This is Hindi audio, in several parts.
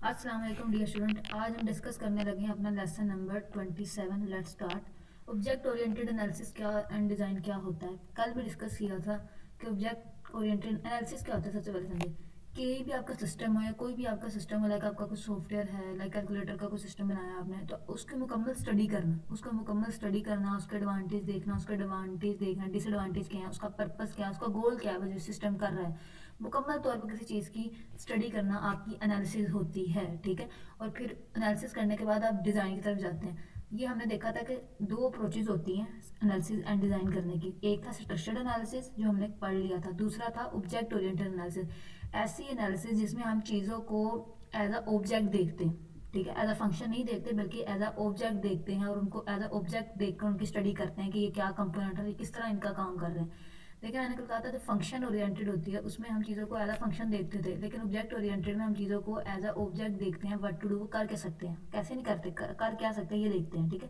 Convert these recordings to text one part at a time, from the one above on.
अस्सलाम वालेकुम डियर स्टूडेंट। आज हम डिस्कस करने लगे हैं अपना lesson number 27। Let's start. Object oriented analysis क्या एंड डिज़ाइन क्या होता है। कल भी डिस्कस किया था कि ऑब्जेक्ट ओरिएंटेड एनालिसिस क्या होता है। सबसे पहले समझे कि भी आपका सिस्टम है या कोई भी आपका सिस्टम है, लाइक आपका कुछ सॉफ्टवेयर है, लाइक कैलकुलेटर का कोई सिस्टम बनाया आपने, तो उसकी मुकम्मल स्टडी करना, उसका मुकम्मल स्टडी करना, उसके एडवांटेज देखना, उसके एडवांटेज देखना, डिसएडवांटेज क्या है, उसका पर्पस क्या है, उसका गोल क्या है, वो जो सिस्टम कर रहा है, मुकम्मल तौर पर किसी चीज़ की स्टडी करना आपकी एनालिसिस होती है। ठीक है। और फिर एनालिसिस करने के बाद आप डिज़ाइन की तरफ जाते हैं। ये हमने देखा था कि दो अप्रोचेज होती हैं एनालिसिस एंड डिज़ाइन करने की। एक था स्ट्रक्चर्ड एनालिसिस जो हमने पढ़ लिया था, दूसरा था ऑब्जेक्ट ओरिएंटेड एनालिसिस। ऐसी एनालिसिस जिसमें हम चीज़ों को एज अ ऑब्जेक्ट देखते हैं। ठीक है। एज अ फंक्शन नहीं देखते बल्कि एज अ ऑब्जेक्ट देखते हैं और उनको एज अ ऑब्जेक्ट देखकर उनकी स्टडी करते हैं कि ये क्या कंपोनेंट है, किस तरह इनका काम कर रहे हैं। देखिए मैंने कल कहा था जो फंक्शन ओरिएंटेड होती है उसमें हम चीज़ों को एज अ फंक्शन देखते थे, लेकिन ऑब्जेक्ट ओरिएंटेड में हम चीज़ों को एज अ ऑब्जेक्ट देखते हैं। व्हाट टू डू कर के सकते हैं, कैसे नहीं करते, कर क्या सकते हैं ये देखते हैं। ठीक है।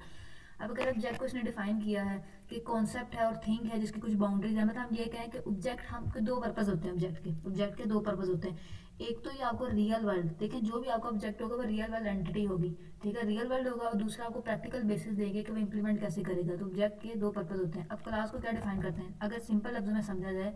अब अगर ऑब्जेक्ट को इसने डिफाइन किया है कि कॉन्सेप्ट है और थिंग है जिसकी कुछ बाउंड्रीज है, मतलब हम ये कहें कि ऑब्जेक्ट, हमके दो पर्पज होते हैं ऑब्जेक्ट के दो पर्पज होते हैं। एक तो ये आपको रियल वर्ल्ड, देखिए जो भी आपका ऑब्जेक्ट होगा वो रियल वर्ल्ड एंटिटी होगी। ठीक है, रियल वर्ल्ड होगा। और दूसरा आपको प्रैक्टिकल बेसिस देंगे कि वो इंप्लीमेंट कैसे करेगा। तो ऑब्जेक्ट के दो पर्पज होते हैं। अब क्लास को क्या डिफाइन करते हैं, अगर सिंपल लफ्जों में समझा जाए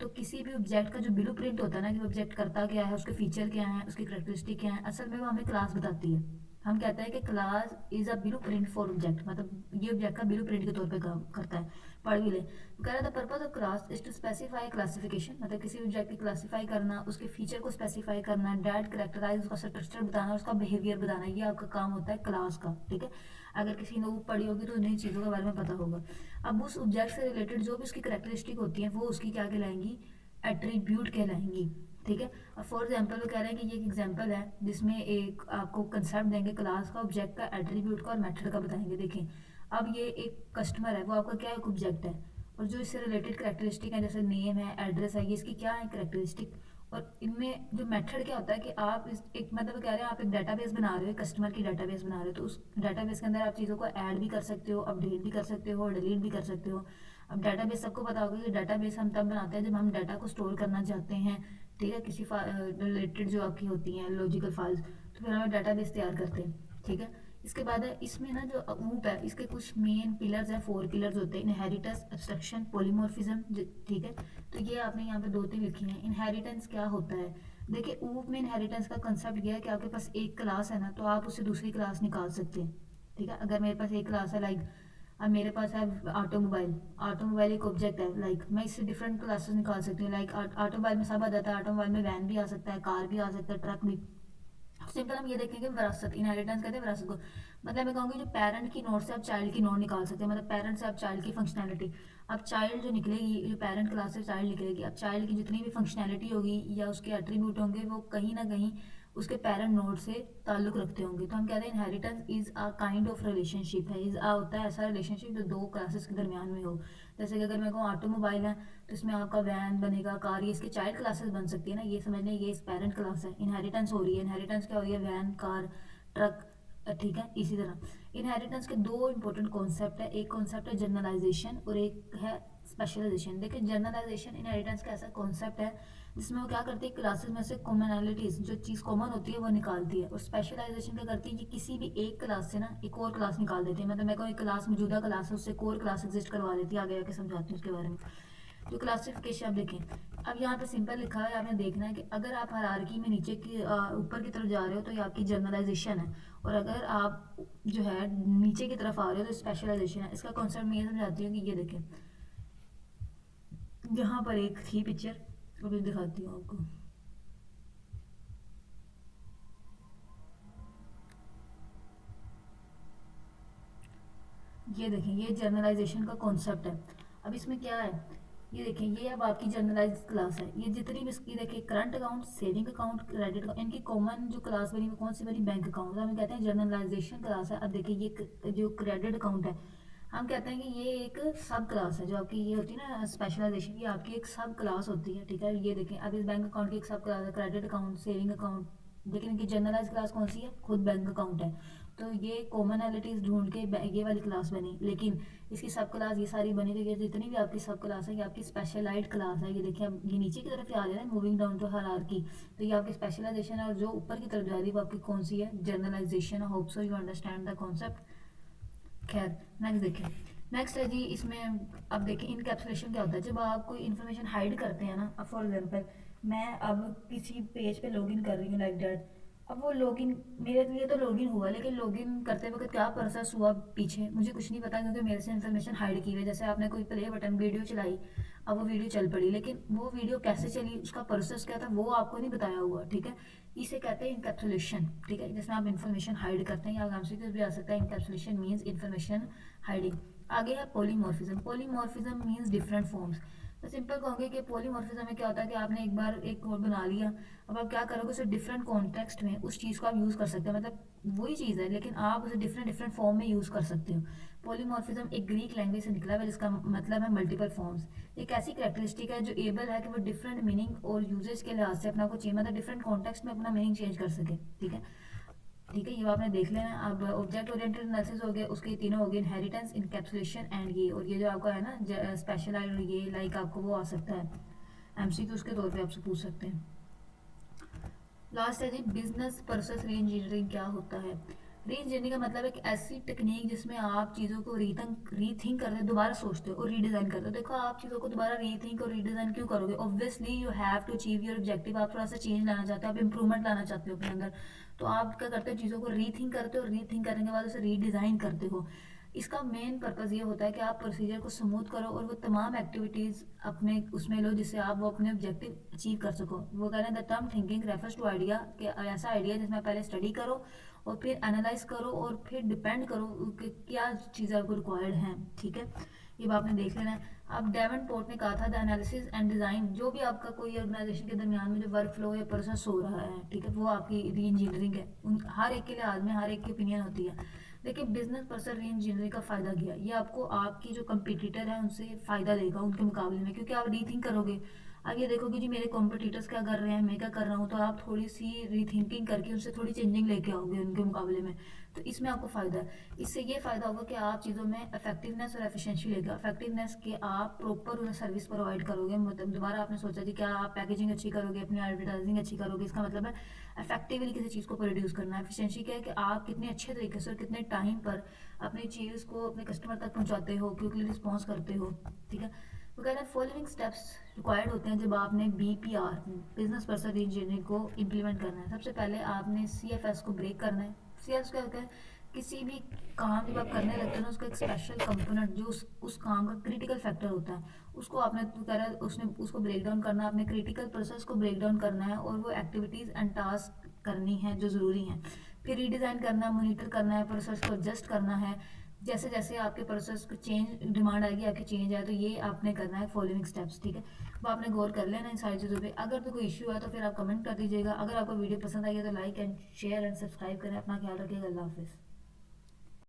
तो किसी भी ऑब्जेक्ट का जो ब्लू प्रिंट होता है ना, कि ऑब्जेक्ट करता क्या है, उसके फीचर क्या है, उसकी करेक्टरिस्टिक क्या है, असल में वो हमें क्लास बताती है। हम कहते हैं कि class is a blue print for object, मतलब ये ऑब्जेक्ट का ब्लू प्रिंट के तौर पे काम करता है। पढ़ भी ले। कह रहा था purpose of class is to specify classification, मतलब किसी ऑब्जेक्ट की क्लासीफाई करना, उसके फीचर को स्पेसिफाई करना, डेट करेक्टराइज, उसका स्ट्रक्चर बताना, उसका बिहेवियर बताना, ये आपका काम होता है क्लास का। ठीक है। अगर किसी ने वो पढ़ी होगी तो उन्हें चीज़ों के बारे में पता होगा। अब उस ऑब्जेक्ट से रिलेटेड जो भी उसकी करेक्टरिस्टिक होती है वो उसकी क्या कहलाएंगी, एट्रीब्यूट कहलाएंगी। ठीक है। अब फॉर एग्जाम्पल वो कह रहे हैं कि ये एक एग्जाम्पल है जिसमें एक आपको कंसेप्ट देंगे क्लास का, ऑब्जेक्ट का, एट्रीब्यूट का और मेथड का बताएंगे। देखें अब ये एक कस्टमर है, वो आपका क्या एक ऑब्जेक्ट है, और जो इससे रिलेटेड करेक्टरिस्टिक है जैसे नेम है, एड्रेस है, ये इसकी क्या है करेक्टरिस्टिक। और इनमें जो मेथड क्या होता है कि आप इस एक, मतलब कह रहे हैं आप एक डाटाबेस बना रहे हो, कस्टमर की डाटाबेस बना रहे हो, तो उस डाटाबेस के अंदर आप चीज़ों को ऐड भी कर सकते हो, अपडेट भी कर सकते हो, डिलीट भी कर सकते हो। अब डाटाबेस सबको पता होगा कि डाटाबेस हम तब बनाते हैं जब हम डाटा को स्टोर करना चाहते हैं। ठीक है, किसी रिलेटेड जो आपकी होती हैं लॉजिकल फाइल्स, तो फिर हम डाटाबेस तैयार करते हैं। ठीक है। इसके बाद है इसमें ना जो ऊप है, इसके कुछ मेन पिलर्स हैं, फोर पिलर्स होते हैं, इनहेरिटेंस, एब्स्ट्रक्शन, पॉलीमॉर्फिज्म। ठीक है। तो ये आपने यहाँ पे दो तीन लिखी हैं। इनहेरिटेंस क्या होता है, देखिए ऊप में इनहेरिटेंस का कंसेप्ट ये है कि आपके पास एक क्लास है ना, तो आप उससे दूसरी क्लास निकाल सकते हैं। ठीक है। अगर मेरे पास एक क्लास है, लाइक अब मेरे पास है ऑटोमोबाइल, ऑटोमोबाइल एक ऑब्जेक्ट है, लाइक मैं इससे डिफरेंट क्लासेस निकाल सकती हूँ। लाइक ऑटोमोबाइल में सब आ जाता है, ऑटोमोबाइल में वैन भी आ सकता है, कार भी आ सकता है, ट्रक भी। सिंपल हम ये देखेंगे विरासत, इनहेरिटेंस कहते हैं विरासत को। मतलब मैं कहूँगी जो पेरेंट की नोट से आप चाइल्ड की नोट निकाल सकते हैं, मतलब पेरेंट से आप चाइल्ड की फंक्शनैलिटी। अब चाइल्ड जो निकलेगी, जो पेरेंट क्लास से चाइल्ड निकलेगी, अब चाइल्ड की जितनी भी फंक्शनैलिटी होगी या उसके एट्रीब्यूट होंगे वो कहीं ना कहीं उसके पेरेंट नोड से ताल्लुक रखते होंगे। तो हम कहते हैं inheritance is a kind of relationship है, इज अ होता है ऐसा रिलेशनशिप जो दो क्लासेस के दरमियान में हो। जैसे कि अगर मैं कहूँ ऑटोमोबाइल है, तो इसमें आपका वैन बनेगा, कार, ये इसके चाइल्ड क्लासेस बन सकती है ना, ये समझ लें ये इस पेरेंट क्लास है। इनहेरिटेंस हो रही है, इनहेरिटेंस क्या हो रही है, वैन, कार, ट्रक। ठीक है। इसी तरह इनहेरिटेंस के दो इंपॉर्टेंट कॉन्सेप्ट है, एक कॉन्सेप्ट है जनरलाइजेशन और एक है स्पेशलाइजेशन। देखिए जनरलाइजेशन इनहेरिटेंस का ऐसा कॉन्सेप्ट है जिसमें वो क्या करती है, क्लासेस में से कॉमनैलिटीज, जो चीज़ कॉमन होती है वो निकालती है। और स्पेशलाइजेशन क्या करती है कि किसी भी एक क्लास से ना एक और क्लास निकाल देती है, मतलब मैं कोई क्लास मौजूदा क्लास है उससे एक और क्लास एग्जिस्ट करवा देती है। आगे आके समझाती हूँ उसके बारे में। जो क्लासिफिकेशन आप देखें, अब यहाँ पे सिंपल लिखा है, आपने देखना है कि अगर आप हायरार्की में नीचे की ऊपर की तरफ जा रहे हो तो ये आपकी जनरलाइजेशन है, और अगर आप जो है नीचे की तरफ आ रहे हो तो स्पेशलाइजेशन है। इसका कॉन्सेप्ट मैं ये समझाती हूँ कि ये देखें, यहाँ पर एक थी पिक्चर, अभी दिखाती हूँ आपको। ये देखें, ये जनरलाइजेशन का कॉन्सेप्ट है। अब इसमें क्या है, ये देखें, ये अब आपकी जनरलाइज क्लास है। ये जितनी भी इसकी देखिए current account, saving account, credit account, इनकी कॉमन जो क्लास बनी वो कौन सी बनी, बैंक अकाउंट। हम कहते हैं जनरलाइजेशन क्लास है। अब देखिए ये जो क्रेडिट अकाउंट है, हम कहते हैं कि ये एक सब क्लास है। जो आपकी ये होती है ना स्पेशलाइजेशन, ये आपकी एक सब क्लास होती है। ठीक है। ये देखें अब इस बैंक अकाउंट की एक सब क्लास है क्रेडिट अकाउंट, सेविंग अकाउंट, लेकिन इनकी जनरलाइज क्लास कौन सी है, खुद बैंक अकाउंट है। तो ये कॉमनैलिटीज़ ढूंढ के ये वाली क्लास बनी, लेकिन इसकी सब क्लास ये सारी बनी। तो ये जितनी भी आपकी सब क्लास है, ये आपकी स्पेशलाइज्ड क्लास है। ये देखिए, अब ये नीचे की तरफ आ रहा है मूविंग डाउन टू हायरार्की, तो ये आपकी स्पेशलाइजेशन है। और जो ऊपर की तरफ जा रही है वो आपकी कौन सी है, generalization. I hope so you understand the concept. खैर, नेक्स्ट देखिए। नेक्स्ट है जी, इसमें अब देखिए इनकैप्सुलेशन क्या होता है। जब आप कोई इन्फॉर्मेशन हाइड करते हैं ना, अब फॉर एग्जांपल मैं अब किसी पेज पे लॉगिन कर रही हूँ लाइक दैट। अब वो लॉगिन, मेरे लिए तो लॉगिन हुआ, लेकिन लॉगिन करते वक्त क्या प्रोसेस हुआ पीछे मुझे कुछ नहीं पता, क्योंकि मेरे से इन्फॉर्मेशन हाइड की हुई है। जैसे आपने कोई प्ले बटन वीडियो चलाई, अब वो वीडियो चल पड़ी, लेकिन वो वीडियो कैसे चली, उसका प्रोसेस क्या था, वो आपको नहीं बताया हुआ। ठीक है, इसे कहते हैं इनकैप्सुलेशन। ठीक है, जिसमें आप इन्फॉर्मेशन हाइड करते हैं, या एमसीक्यू भी आ सकता है। Encapsulation means information hiding. आगे है polymorphism. Polymorphism means different forms. तो सिंपल कहूँगी कि पॉलीमॉर्फिज्म में क्या होता है कि आपने एक बार एक कोड बना लिया, अब आप क्या करोगे, उसे डिफरेंट कॉन्टेक्स्ट में उस चीज़ को आप यूज़ कर सकते हैं। मतलब वही चीज़ है, लेकिन आप उसे डिफरेंट डिफरेंट फॉर्म में यूज़ कर सकते हो। पॉलीमॉर्फिज्म एक ग्रीक लैंग्वेज से निकला है, जिसका मतलब है मल्टीपल फॉर्म्स। एक ऐसी कैरेक्टरिस्टिक है जो एबल है कि वो डिफरेंट मीनिंग और यूजेज के लिहाज से अपना को चेंज, मतलब डिफरेंट कॉन्टेक्स्ट में अपना मीनिंग चेंज कर सके। ठीक है, ठीक है, ये आपने देख लेना। अब ऑब्जेक्ट ओरिएंटेड एनालिसिस हो गया, उसके तीनों हो गए, इनहेरिटेंस, इनकैप्सुलेशन एंड ये। और ये जो आपका है ना स्पेशलाइज्ड, ये लाइक आपको वो आ सकता है एमसीक्यूज के तौर पे आपसे पूछ सकते हैं। लास्ट है जी, बिजनेस प्रोसेस री इंजीनियरिंग क्या होता है। री इंजीनियरिंग का मतलब एक ऐसी टेक्निक जिसमें आप चीज़ों को रीथिंक करते हो, दोबारा सोचते हो और रीडिज़ाइन करते हो। देखो, आप चीज़ों को दोबारा रीथिंक और रीडिज़ाइन क्यों करोगे, obviously you have to achieve your objective. आप थोड़ा सा चेंज लाना चाहते हो, आप इंप्रूवमेंट लाना चाहते हो अपने अंदर, तो आप क्या करते हो, चीज़ों को रीथिंक करते हो, रीथिंक करने के बाद उसे रीडिज़ाइन करते हो। इसका मेन पर्पज़ ये होता है कि आप प्रोसीजर को स्मूथ करो और वो तमाम एक्टिविटीज़ अपने उसमें लो, जिससे आप वो अपने ऑब्जेक्टिव अचीव कर सको। वो कह रहे हैं the term thinking refers to idea, कि ऐसा आइडिया जिसमें पहले स्टडी करो और फिर एनालाइज करो और फिर डिपेंड करो कि क्या चीज़ें आपको रिक्वायर्ड हैं। ठीक है, ये बात आपने देख लेना है। अब डेवनपोर्ट ने कहा था द एनालिसिस एंड डिज़ाइन, जो भी आपका कोई ऑर्गेनाइजेशन के दरमियान में जो वर्क फ्लो या प्रोसेस हो रहा है, ठीक है, वो आपकी री इंजीनियरिंग है। हर एक के लिहाज में हर एक की ओपिनियन होती है। देखिए, बिजनेस पर्सन री इंजीनियरिंग का फ़ायदा क्या है, ये आपको आपकी जो कंपटीटर है उनसे फ़ायदा देगा उनके मुकाबले में, क्योंकि आप रीथिंक करोगे। अब ये देखोगे जी मेरे कॉम्पिटिटर्स क्या कर रहे हैं, मैं क्या कर रहा हूँ, तो आप थोड़ी सी रीथिंकिंग करके उनसे थोड़ी चेंजिंग लेके आओगे उनके मुकाबले में। तो इसमें आपको फ़ायदा है। इससे ये फ़ायदा होगा कि आप चीज़ों में इफेक्टिवनेस और एफिशिएंसी लेगा। इफेक्टिवनेस के आप प्रॉपर उन्हें सर्विस प्रोवाइड करोगे, मतलब दोबारा आपने सोचा जी क्या आप पैकेजिंग अच्छी करोगे, अपनी एडवर्टाइजिंग अच्छी करोगे, इसका मतलब है इफेक्टिवली किसी चीज़ को प्रोड्यूस करना है। एफिशिएंसी क्या है कि आप कितने अच्छे तरीके से और कितने टाइम पर अपनी चीज़ को अपने कस्टमर तक पहुंचाते हो, क्विकली रिस्पॉन्स करते हो। ठीक है, वो कहते हैं फॉलोइंग स्टेप्स रिक्वायर्ड होते हैं जब आपने BPR बिजनेस पर्सन इंजीनियरिंग को इम्प्लीमेंट करना है। सबसे पहले आपने CFS को ब्रेक करना है। CFS क्या होता है, किसी भी काम जब आप करने लगते हैं ना, उसका एक स्पेशल कंपोनेंट जो उस काम का क्रिटिकल फैक्टर होता है, उसको आपने तो कह रहा है उसने उसको ब्रेक डाउन करना है, आपने क्रिटिकल प्रोसेस को ब्रेक डाउन करना है और वो एक्टिविटीज़ एंड टास्क करनी है जो ज़रूरी हैं। फिर रीडिज़ाइन करना है, मोनीटर करना है, प्रोसेस को एडजस्ट करना है। जैसे जैसे आपके प्रोसेस को चेंज डिमांड आएगी, आपकी चेंज आए, तो ये आपने करना है फॉलोइंग स्टेप्स। ठीक है, वो आपने गौर कर लेना इन सारी चीज़ों पे। अगर तो कोई इशू है तो फिर आप कमेंट कर दीजिएगा। अगर आपको वीडियो पसंद आई है तो like and share and subscribe करें। अपना ख्याल रखिएगा। अल्लाह हाफिज़।